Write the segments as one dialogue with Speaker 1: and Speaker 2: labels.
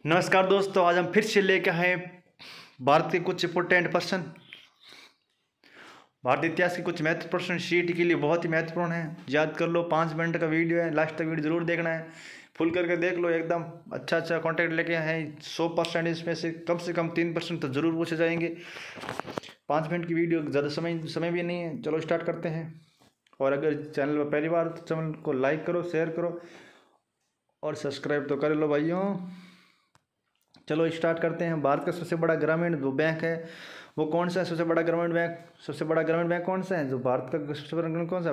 Speaker 1: नमस्कार दोस्तों, आज हम फिर से लेकर आए भारत के कुछ इंपोर्टेंट प्रश्न। भारतीय इतिहास के कुछ महत्वपूर्ण प्रश्न सीटी के लिए बहुत ही महत्वपूर्ण है। याद कर लो, 5 मिनट का वीडियो है, लास्ट तक वीडियो जरूर देखना है, फुल करके देख लो। एकदम अच्छा कॉन्टेक्ट लेके आए हैं। 100% इसमें से कम 3% तो जरूर पूछे जाएंगे। 5 मिनट की वीडियो, ज़्यादा समय भी नहीं है। चलो स्टार्ट करते हैं। और अगर चैनल पर पहली बार तो चैनल को लाइक करो, शेयर करो और सब्सक्राइब तो कर लो भाइयों। चलो स्टार्ट करते हैं। भारत का सबसे बड़ा ग्रामीण जो बैंक है वो कौन सा है? सबसे बड़ा ग्रामीण बैंक कौन सा है? जो भारत का सबसे बड़ा ग्रामीण कौन सा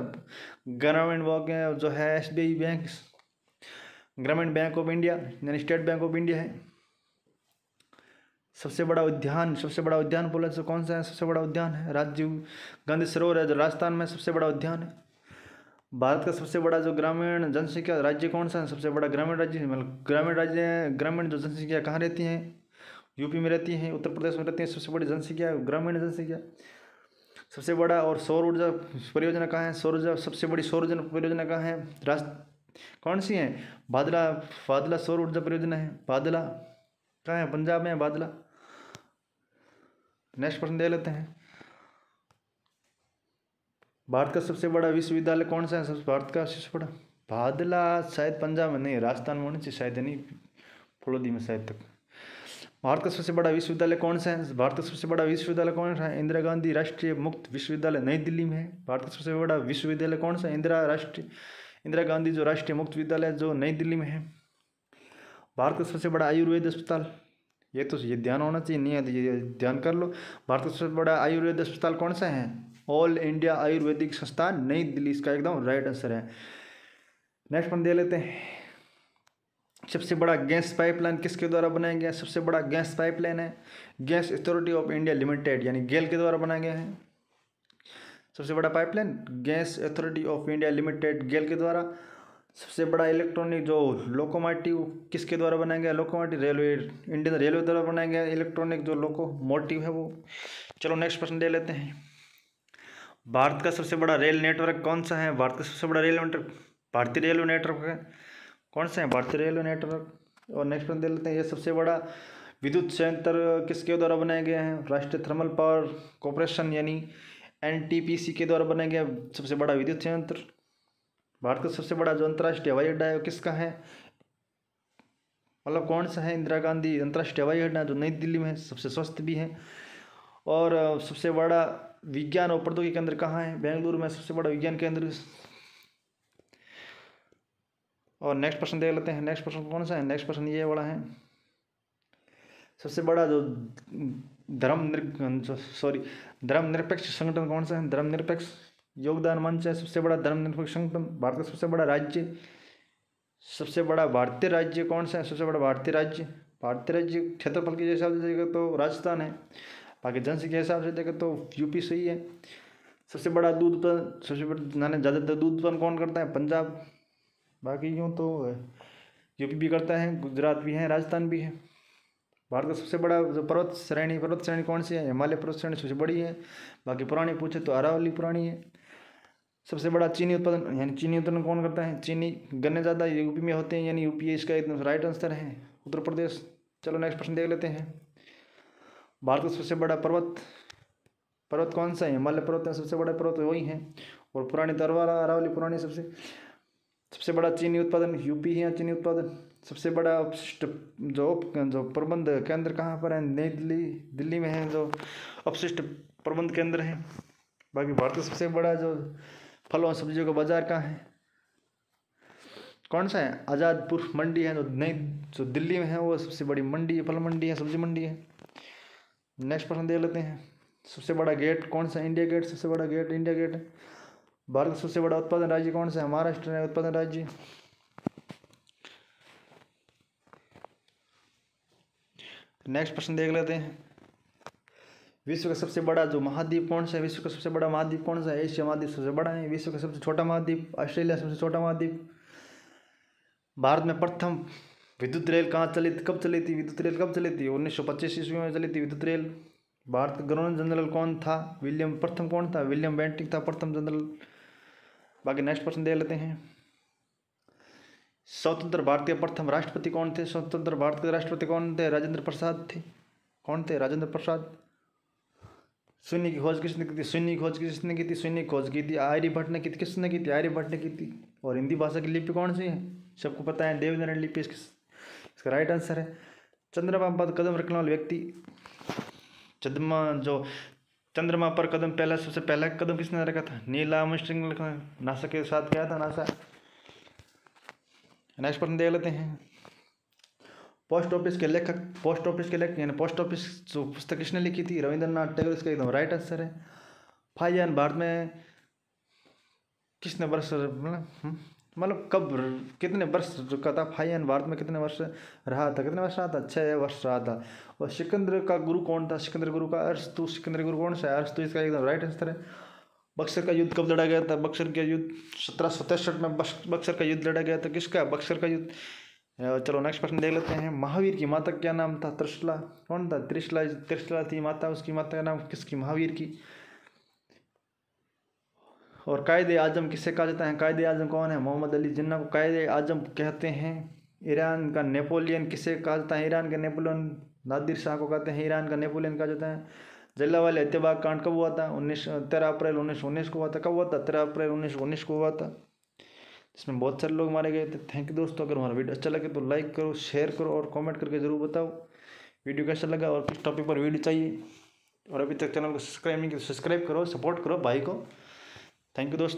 Speaker 1: ग्रामीण बैंक है? जो है SBI बैंक, ग्रामीण बैंक ऑफ इंडिया यानी स्टेट बैंक ऑफ इंडिया है। सबसे बड़ा उद्यान बोला तो कौन सा है? सबसे बड़ा उद्यान है राजीव गांधी सरोवर है, जो राजस्थान में सबसे बड़ा उद्यान है। भारत का सबसे बड़ा जो ग्रामीण जनसंख्या राज्य कौन सा है? सबसे बड़ा ग्रामीण राज्य, मतलब ग्रामीण जो जनसंख्या कहाँ रहती है? यूपी में रहती है, उत्तर प्रदेश में रहती है। सबसे बड़ी जनसंख्या ग्रामीण जनसंख्या। सबसे बड़ा और सौर ऊर्जा परियोजना कहाँ है? सबसे बड़ी सौर ऊर्जा परियोजना कहाँ है? कौन सी है? बादला सौर ऊर्जा परियोजना है। बादला कहाँ है? पंजाब में है बादला। नेक्स्ट प्रश्न दे लेते हैं। भारत का सबसे बड़ा विश्वविद्यालय कौन सा है? भारत का सबसे बड़ा बादला शायद पंजाब में नहीं, राजस्थान में होनी चाहिए शायद, नहीं फुलोदी में शायद तक। भारत का सबसे बड़ा विश्वविद्यालय कौन सा है? भारत का सबसे बड़ा विश्वविद्यालय कौन सा है? इंदिरा गांधी राष्ट्रीय मुक्त विश्वविद्यालय नई दिल्ली में है। भारत का सबसे बड़ा विश्वविद्यालय कौन सा है? इंदिरा गांधी जो राष्ट्रीय मुक्त विद्यालय जो नई दिल्ली में है। भारत का सबसे बड़ा आयुर्वेद अस्पताल, ये ध्यान होना चाहिए, नहीं है ये ध्यान कर लो। भारत का सबसे बड़ा आयुर्वेद अस्पताल कौन सा है? ऑल इंडिया आयुर्वेदिक संस्थान नई दिल्ली, इसका एकदम राइट आंसर है। नेक्स्ट वन दे लेते हैं। सबसे बड़ा गैस पाइपलाइन किसके द्वारा बनाया गया? सबसे बड़ा गैस पाइपलाइन है Gas Authority of India Limited यानी गेल के द्वारा बनाया गया है। सबसे बड़ा pipeline Gas Authority of India Limited GAIL के द्वारा। सबसे बड़ा इलेक्ट्रॉनिक जो लोकोमोटिव किसके द्वारा बनाया गया? लोकोमोटिव रेलवे, इंडियन रेलवे द्वारा बनाया गया इलेक्ट्रॉनिक जो लोकोमोटिव है वो। चलो नेक्स्ट प्रश्न दे लेते हैं। भारत का सबसे बड़ा रेल नेटवर्क कौन सा है? भारत का सबसे बड़ा रेल नेटवर्क भारतीय रेलवे नेटवर्क है। कौन सा है? भारतीय रेलवे नेटवर्क। और नेक्स्ट प्रश्न दे लेते हैं। ये सबसे बड़ा विद्युत संयंत्र किसके द्वारा बनाया गया है? राष्ट्रीय थर्मल पावर कॉरपोरेशन यानी NTPC के द्वारा बनाया गया सबसे बड़ा विद्युत संयंत्र। भारत का सबसे बड़ा जो अंतर्राष्ट्रीय हवाई अड्डा है किसका है? मतलब कौन सा है? इंदिरा गांधी अंतर्राष्ट्रीय हवाई अड्डा जो नई दिल्ली में है, सबसे स्वस्थ भी है। और सबसे बड़ा विज्ञान और प्रौद्योगिकी केंद्र कहाँ है? बेंगलुरु में सबसे बड़ा विज्ञान केंद्र। और नेक्स्ट प्रश्न देख लेते हैं। नेक्स्ट प्रश्न कौन सा है? नेक्स्ट प्रश्न ये वाला है। सबसे बड़ा जो धर्मनिरपेक्ष संगठन कौन सा है? धर्मनिरपेक्ष योगदान मंच है सबसे बड़ा धर्मनिरपेक्ष संगठन। भारत का सबसे बड़ा राज्य, सबसे बड़ा भारतीय राज्य कौन सा है? सबसे बड़ा भारतीय राज्य क्षेत्रफल के हिसाब से देखेगा तो राजस्थान है, बाकी जनसंख्या के हिसाब से देखें तो यूपी सही है। सबसे बड़ा दूध उत्पादन, ज़्यादातर दूध उत्पादन कौन करता है? पंजाब। बाकी यूँ तो यूपी भी करता है, गुजरात भी है, राजस्थान भी है। भारत का सबसे बड़ा जो पर्वत श्रेणी कौन सी है? हिमालय पर्वत श्रेणी सबसे बड़ी है। बाकी पुरानी पूछे तो अरावली पुरानी है। सबसे बड़ा चीनी उत्पादन कौन करता है? चीनी गन्ने ज़्यादा यूपी में होते हैं यानी यूपी इसका एकदम राइट आंसर है, उत्तर प्रदेश। चलो नेक्स्ट प्रश्न देख लेते हैं। भारत का सबसे बड़ा पर्वत कौन सा है? हिमालय पर्वत है सबसे बड़ा पर्वत वही है। और पुरानी तरवार अरावली पुरानी। सबसे बड़ा चीनी उत्पादन यूपी है। चीनी उत्पादन सबसे बड़ा अपशिष्ट जो प्रबंध केंद्र कहाँ पर है? नई दिल्ली में है जो अपशिष्ट प्रबंध केंद्र है। बाकी भारत का सबसे बड़ा जो फल और सब्जियों का बाजार कहाँ है? कौन सा है? आज़ादपुर मंडी है जो दिल्ली में है, वो सबसे बड़ी मंडी है, फल मंडी है, सब्जी मंडी है। नेक्स्ट प्रश्न दे लेते हैं। सबसे बड़ा गेट कौन सा? इंडिया गेट सबसे बड़ा गेट इंडिया गेट है। भारत का सबसे बड़ा उत्पादन राज्य कौन सा है? महाराष्ट्र है उत्पादन राज्य। नेक्स्ट प्रश्न देख लेते हैं। विश्व का सबसे बड़ा जो महाद्वीप कौन सा है? विश्व का सबसे बड़ा महाद्वीप कौन सा है? एशिया महाद्वीप सबसे बड़ा है। विश्व का सबसे छोटा महाद्वीप ऑस्ट्रेलिया सबसे छोटा महाद्वीप। भारत में प्रथम विद्युत रेल कब चली थी? 1925 ईस्वी में चली थी विद्युत रेल। भारत का गवर्नर जनरल कौन था? प्रथम कौन था? विलियम बेंटिक था प्रथम जनरल। बाकी नेक्स्ट प्रश्न दे लेते हैं। स्वतंत्र भारत के प्रथम राष्ट्रपति कौन थे? स्वतंत्र भारत के राष्ट्रपति कौन थे? राजेंद्र प्रसाद थे। कौन थे? राजेंद्र प्रसाद। शून्य की खोज किसने की थी? शून्य की खोज किसने की थी? शून्य की खोज की थी आर्यभट्ट ने की थी। किसने की थी? आर्यभट्ट ने की थी। और हिंदी भाषा की लिपि कौन सी है? सबको पता है, देवनागरी लिपि इसका राइट आंसर है। चंद्रमा पर कदम रखने वाले व्यक्ति, चंद्रमा पर कदम पहला, सबसे पहला कदम किसने रखा था? नील आर्मस्ट्रांग ने नासा के साथ गया था, नासा। नेक्स्ट प्रश्न देख लेते हैं। पोस्ट ऑफिस के लेखक यानी पोस्ट ऑफिस जो पुस्तक किसने लिखी थी? रविंद्रनाथ टैगोर। इसका एकदम राइट आंसर है। फाइयान भारत में किसने वर्ष मतलब कब कितने वर्ष रुका था? फाइयान भारत में कितने वर्ष रहा था? कितने वर्ष रहा था? 6 वर्ष रहा था। और सिकंदर का गुरु कौन था? सिकंदर गुरु का अरस्तु। सिकंदर गुरु कौन सा है? अरस्तु। इसका एकदम राइट आंसर है। बक्सर का युद्ध कब लड़ा गया था? बक्सर का युद्ध 1767 में बक्सर का युद्ध लड़ा गया था। किसका? बक्सर का युद्ध। चलो नेक्स्ट प्रश्न देख लेते हैं। महावीर की माता क्या नाम था? त्रिशला। कौन था? त्रिशला थी माता। उसकी माता का नाम किसकी? महावीर की। और कायदे आजम किसे कहा जाता है? कायदे आजम कौन है? मोहम्मद अली जिन्ना को कायदे आजम कहते हैं। ईरान का नेपोलियन किसे कहा जाता है? ईरान का नेपोलियन नादिर शाह को कहते हैं। ईरान का नेपोलियन कहा जाता है। जलियांवाला हत्याकांड कांड कब हुआ था? 13 अप्रैल 1919 को हुआ था। कब हुआ था? 13 अप्रैल 1919 को हुआ था। इसमें बहुत सारे लोग मारे गए थे। थैंक यू दोस्तों। अगर हमारा वीडियो अच्छा लगे तो लाइक करो, शेयर करो और कमेंट करके ज़रूर बताओ वीडियो कैसा लगा और किस टॉपिक पर वीडियो चाहिए। और अभी तक चैनल को सब्सक्राइब नहीं किया तो सब्सक्राइब करो, सपोर्ट करो भाई को। थैंक यू दोस्तों।